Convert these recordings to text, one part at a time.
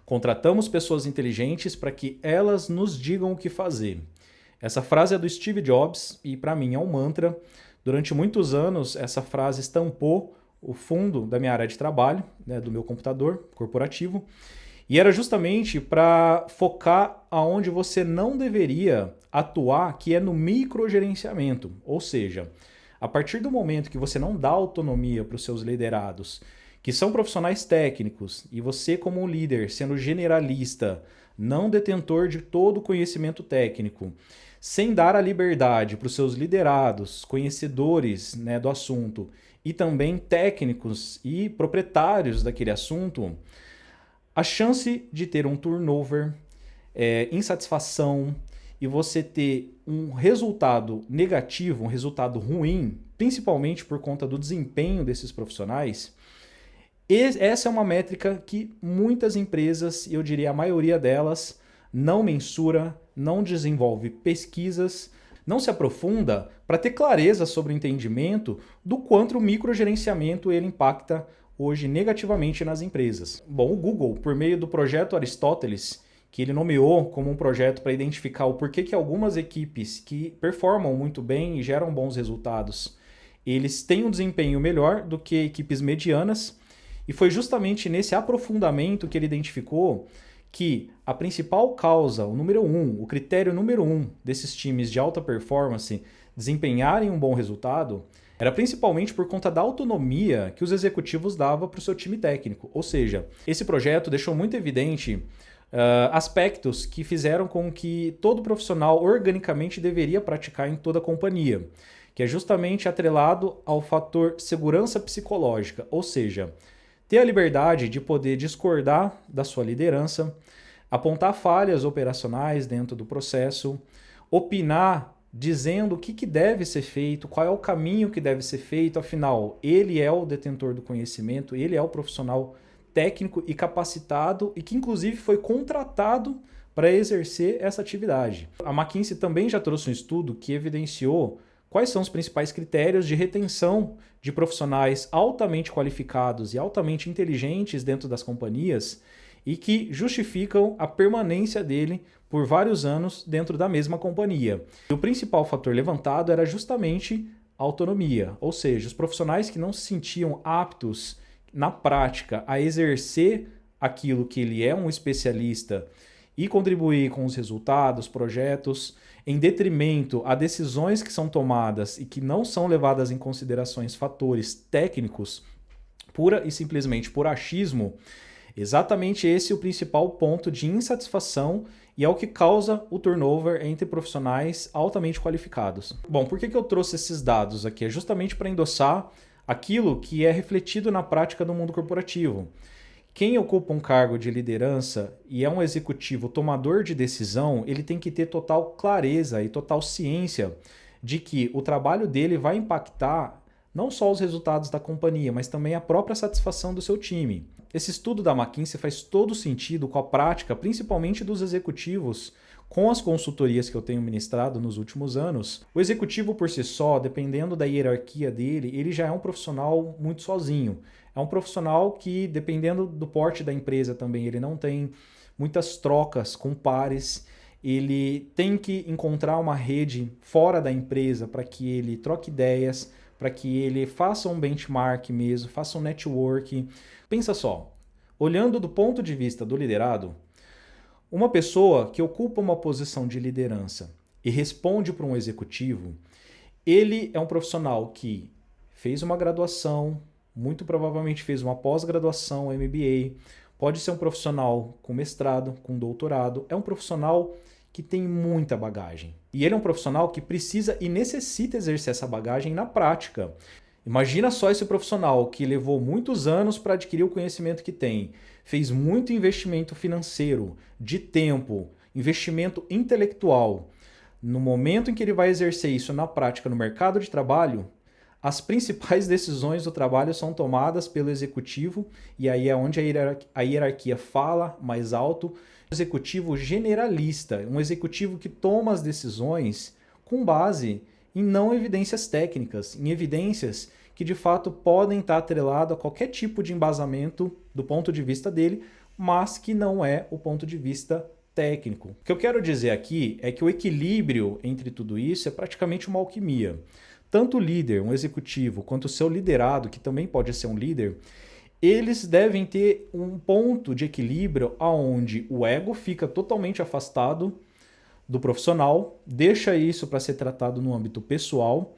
Contratamos pessoas inteligentes para que elas nos digam o que fazer. Essa frase é do Steve Jobs e para mim é um mantra. Durante muitos anos essa frase estampou o fundo da minha área de trabalho, né, do meu computador corporativo, e era justamente para focar aonde você não deveria atuar, que é no microgerenciamento. Ou seja, a partir do momento que você não dá autonomia para os seus liderados, que são profissionais técnicos, e você como um líder, sendo generalista, não detentor de todo o conhecimento técnico, sem dar a liberdade para os seus liderados, conhecedores, né, do assunto, e também técnicos e proprietários daquele assunto, a chance de ter um turnover, insatisfação e você ter um resultado negativo, um resultado ruim, principalmente por conta do desempenho desses profissionais, essa é uma métrica que muitas empresas, e eu diria a maioria delas, não mensura, não desenvolve pesquisas, não se aprofunda para ter clareza sobre o entendimento do quanto o microgerenciamento ele impacta hoje negativamente nas empresas. Bom, o Google, por meio do projeto Aristóteles, que ele nomeou como um projeto para identificar o porquê que algumas equipes que performam muito bem e geram bons resultados, eles têm um desempenho melhor do que equipes medianas, e foi justamente nesse aprofundamento que ele identificou que a principal causa, o número um, o critério número um desses times de alta performance desempenharem um bom resultado era principalmente por conta da autonomia que os executivos davam para o seu time técnico. Ou seja, esse projeto deixou muito evidente aspectos que fizeram com que todo profissional organicamente deveria praticar em toda a companhia, que é justamente atrelado ao fator segurança psicológica, ou seja, ter a liberdade de poder discordar da sua liderança, apontar falhas operacionais dentro do processo, opinar dizendo o que deve ser feito, qual é o caminho que deve ser feito, afinal, ele é o detentor do conhecimento, ele é o profissional técnico e capacitado e que inclusive foi contratado para exercer essa atividade. A McKinsey também já trouxe um estudo que evidenciou quais são os principais critérios de retenção de profissionais altamente qualificados e altamente inteligentes dentro das companhias e que justificam a permanência dele por vários anos dentro da mesma companhia. E o principal fator levantado era justamente a autonomia, ou seja, os profissionais que não se sentiam aptos na prática a exercer aquilo que ele é um especialista e contribuir com os resultados, projetos, em detrimento a decisões que são tomadas e que não são levadas em considerações fatores técnicos, pura e simplesmente por achismo, exatamente esse é o principal ponto de insatisfação e é o que causa o turnover entre profissionais altamente qualificados. Bom, por que eu trouxe esses dados aqui? É justamente para endossar aquilo que é refletido na prática do mundo corporativo. Quem ocupa um cargo de liderança e é um executivo tomador de decisão, ele tem que ter total clareza e total ciência de que o trabalho dele vai impactar não só os resultados da companhia, mas também a própria satisfação do seu time. Esse estudo da McKinsey faz todo sentido com a prática, principalmente dos executivos, com as consultorias que eu tenho ministrado nos últimos anos. O executivo por si só, dependendo da hierarquia dele, ele já é um profissional muito sozinho. É um profissional que, dependendo do porte da empresa também, ele não tem muitas trocas com pares. Ele tem que encontrar uma rede fora da empresa para que ele troque ideias, para que ele faça um benchmark mesmo, faça um network. Pensa só, olhando do ponto de vista do liderado, uma pessoa que ocupa uma posição de liderança e responde para um executivo, ele é um profissional que fez uma graduação, muito provavelmente fez uma pós-graduação, MBA, pode ser um profissional com mestrado, com doutorado, é um profissional que tem muita bagagem. E ele é um profissional que precisa e necessita exercer essa bagagem na prática. Imagina só esse profissional que levou muitos anos para adquirir o conhecimento que tem, fez muito investimento financeiro, de tempo, investimento intelectual. No momento em que ele vai exercer isso na prática no mercado de trabalho, as principais decisões do trabalho são tomadas pelo executivo, e aí é onde a hierarquia fala mais alto. Um executivo generalista, um executivo que toma as decisões com base em não evidências técnicas, em evidências que de fato podem estar atreladas a qualquer tipo de embasamento do ponto de vista dele, mas que não é o ponto de vista técnico. O que eu quero dizer aqui é que o equilíbrio entre tudo isso é praticamente uma alquimia. Tanto o líder, um executivo, quanto o seu liderado, que também pode ser um líder, eles devem ter um ponto de equilíbrio onde o ego fica totalmente afastado do profissional, deixa isso para ser tratado no âmbito pessoal,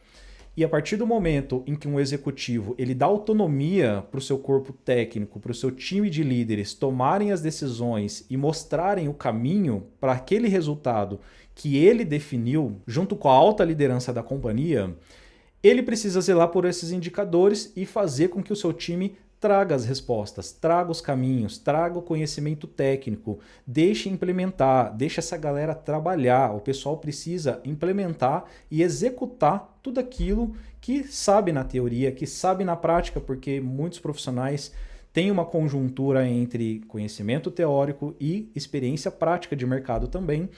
e a partir do momento em que um executivo ele dá autonomia para o seu corpo técnico, para o seu time de líderes tomarem as decisões e mostrarem o caminho para aquele resultado que ele definiu, junto com a alta liderança da companhia, ele precisa zelar por esses indicadores e fazer com que o seu time traga as respostas, traga os caminhos, traga o conhecimento técnico, deixe implementar, deixe essa galera trabalhar. O pessoal precisa implementar e executar tudo aquilo que sabe na teoria, que sabe na prática, porque muitos profissionais têm uma conjuntura entre conhecimento teórico e experiência prática de mercado também,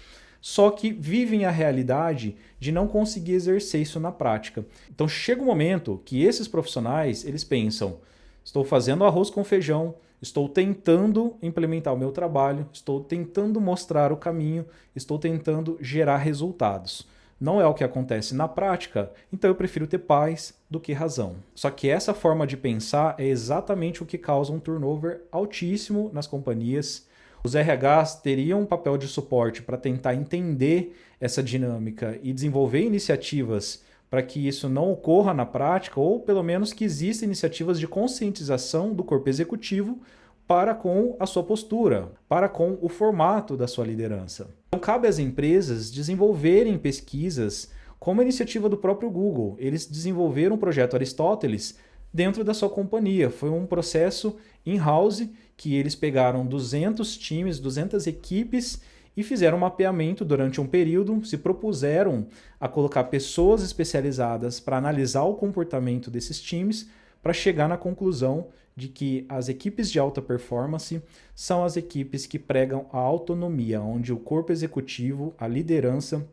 só que vivem a realidade de não conseguir exercer isso na prática. Então chega um momento que esses profissionais, eles pensam: estou fazendo arroz com feijão, estou tentando implementar o meu trabalho, estou tentando mostrar o caminho, estou tentando gerar resultados. Não é o que acontece na prática, então eu prefiro ter paz do que razão. Só que essa forma de pensar é exatamente o que causa um turnover altíssimo nas companhias. Os RHs teriam um papel de suporte para tentar entender essa dinâmica e desenvolver iniciativas para que isso não ocorra na prática, ou pelo menos que existam iniciativas de conscientização do corpo executivo para com a sua postura, para com o formato da sua liderança. Então cabe às empresas desenvolverem pesquisas como a iniciativa do próprio Google. Eles desenvolveram o projeto Aristóteles dentro da sua companhia. Foi um processo in-house que eles pegaram 200 times, 200 equipes e fizeram um mapeamento durante um período, se propuseram a colocar pessoas especializadas para analisar o comportamento desses times, para chegar na conclusão de que as equipes de alta performance são as equipes que pregam a autonomia, onde o corpo executivo, a liderança,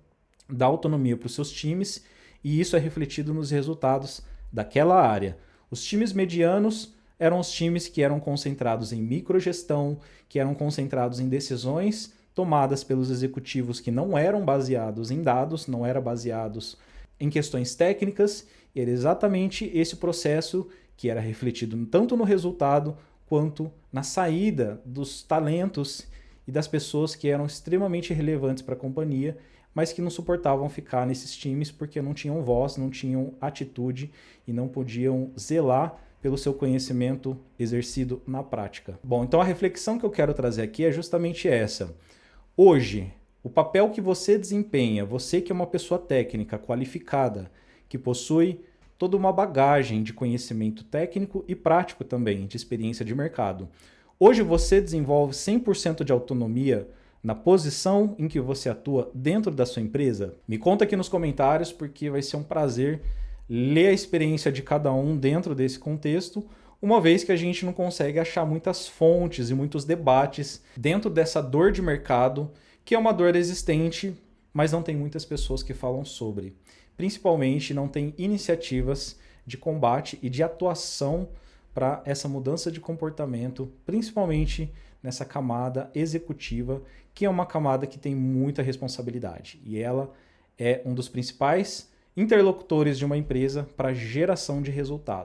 dá autonomia para os seus times, e isso é refletido nos resultados daquela área. Os times medianos eram os times que eram concentrados em microgestão, que eram concentrados em decisões tomadas pelos executivos que não eram baseados em dados, não eram baseados em questões técnicas, e era exatamente esse processo que era refletido tanto no resultado quanto na saída dos talentos e das pessoas que eram extremamente relevantes para a companhia, mas que não suportavam ficar nesses times porque não tinham voz, não tinham atitude e não podiam zelar pelo seu conhecimento exercido na prática. Bom, então a reflexão que eu quero trazer aqui é justamente essa. Hoje, o papel que você desempenha, você que é uma pessoa técnica, qualificada, que possui toda uma bagagem de conhecimento técnico e prático também, de experiência de mercado. Hoje você desenvolve 100% de autonomia na posição em que você atua dentro da sua empresa? Me conta aqui nos comentários, porque vai ser um prazer ler a experiência de cada um dentro desse contexto, uma vez que a gente não consegue achar muitas fontes e muitos debates dentro dessa dor de mercado, que é uma dor existente, mas não tem muitas pessoas que falam sobre. Principalmente não tem iniciativas de combate e de atuação para essa mudança de comportamento, principalmente nessa camada executiva, que é uma camada que tem muita responsabilidade. E ela é um dos principais interlocutores de uma empresa para geração de resultado.